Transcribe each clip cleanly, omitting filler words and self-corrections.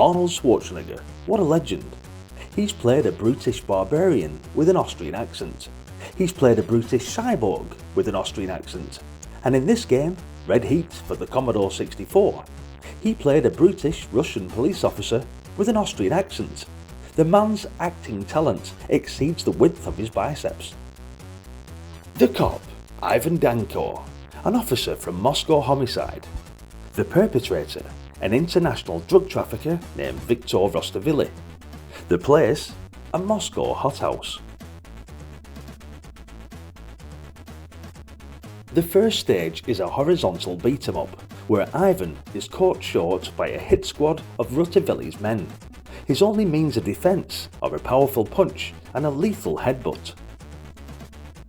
Arnold Schwarzenegger, what a legend. He's played a brutish barbarian with an Austrian accent. He's played a brutish cyborg with an Austrian accent. And in this game, Red Heat for the Commodore 64, he played a brutish Russian police officer with an Austrian accent. The man's acting talent exceeds the width of his biceps. The cop, Ivan Danko, an officer from Moscow homicide. The perpetrator, an international drug trafficker named Viktor Rostavili. The place, a Moscow hothouse. The first stage is a horizontal beat-em-up, where Ivan is caught short by a hit squad of Rostavili's men. His only means of defence are a powerful punch and a lethal headbutt.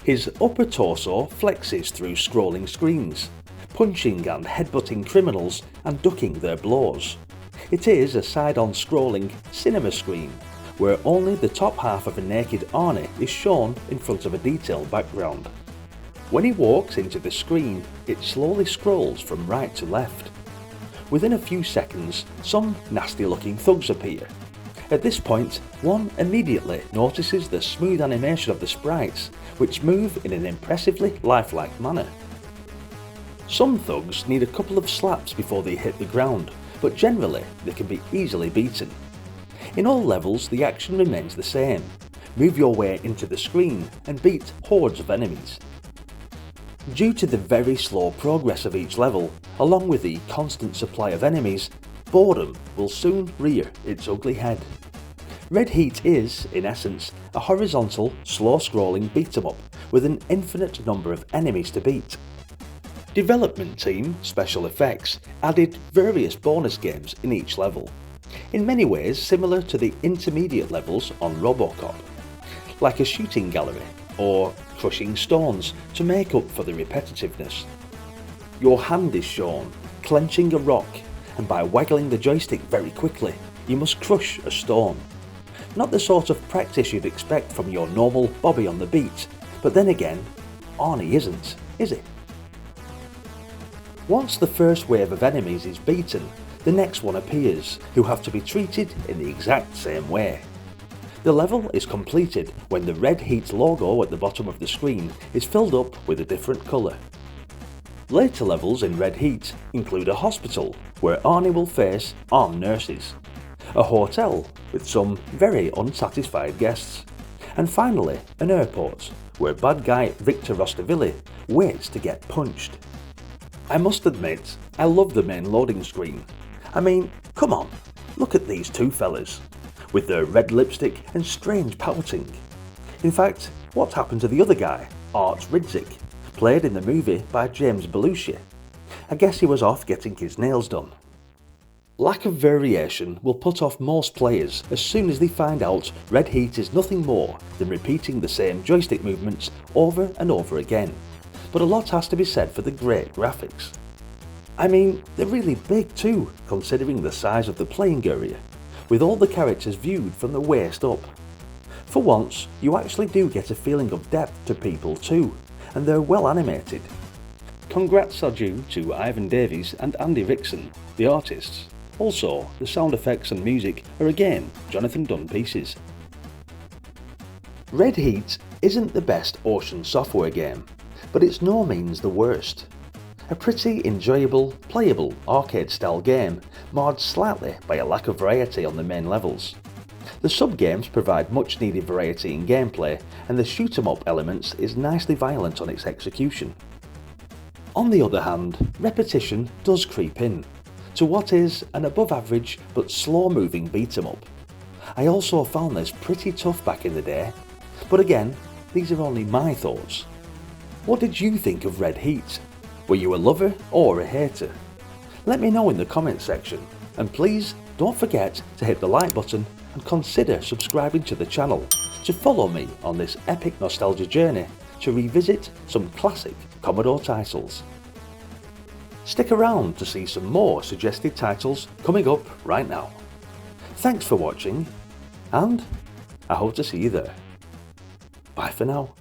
His upper torso flexes through scrolling screens, punching and headbutting criminals and ducking their blows. It is a side-on scrolling cinema screen, where only the top half of a naked Arnie is shown in front of a detailed background. When he walks into the screen, it slowly scrolls from right to left. Within a few seconds, some nasty-looking thugs appear. At this point, one immediately notices the smooth animation of the sprites, which move in an impressively lifelike manner. Some thugs need a couple of slaps before they hit the ground, but generally they can be easily beaten. In all levels, the action remains the same. Move your way into the screen and beat hordes of enemies. Due to the very slow progress of each level, along with the constant supply of enemies, boredom will soon rear its ugly head. Red Heat is, in essence, a horizontal, slow-scrolling beat-em-up with an infinite number of enemies to beat. Development team Special Effects added various bonus games in each level, in many ways similar to the intermediate levels on RoboCop, like a shooting gallery or crushing stones to make up for the repetitiveness. Your hand is shown, clenching a rock, and by waggling the joystick very quickly, you must crush a stone. Not the sort of practice you'd expect from your normal Bobby on the beat, but then again, Arnie isn't, is he? Once the first wave of enemies is beaten, the next one appears, who have to be treated in the exact same way. The level is completed when the Red Heat logo at the bottom of the screen is filled up with a different colour. Later levels in Red Heat include a hospital where Arnie will face armed nurses, a hotel with some very unsatisfied guests, and finally an airport where bad guy Viktor Rostavili waits to get punched. I must admit, I love the main loading screen. I mean, come on, look at these two fellas, with their red lipstick and strange pouting. In fact, what happened to the other guy, Art Ridzik, played in the movie by James Belushi? I guess he was off getting his nails done. Lack of variation will put off most players as soon as they find out Red Heat is nothing more than repeating the same joystick movements over and over again. But a lot has to be said for the great graphics. I mean, they're really big too, considering the size of the playing area, with all the characters viewed from the waist up. For once, you actually do get a feeling of depth to people too, and they're well animated. Congrats are due to Ivan Davies and Andy Rickson, the artists. Also, the sound effects and music are again Jonathan Dunn pieces. Red Heat isn't the best ocean software game, but it's no means the worst. A pretty enjoyable, playable arcade-style game, marred slightly by a lack of variety on the main levels. The sub-games provide much-needed variety in gameplay, and the shoot-em-up elements is nicely violent on its execution. On the other hand, repetition does creep in, to what is an above-average but slow-moving beat-em-up. I also found this pretty tough back in the day, but again, these are only my thoughts. What did you think of Red Heat? Were you a lover or a hater? Let me know in the comments section, and please don't forget to hit the like button and consider subscribing to the channel to follow me on this epic nostalgia journey to revisit some classic Commodore titles. Stick around to see some more suggested titles coming up right now. Thanks for watching, and I hope to see you there. Bye for now.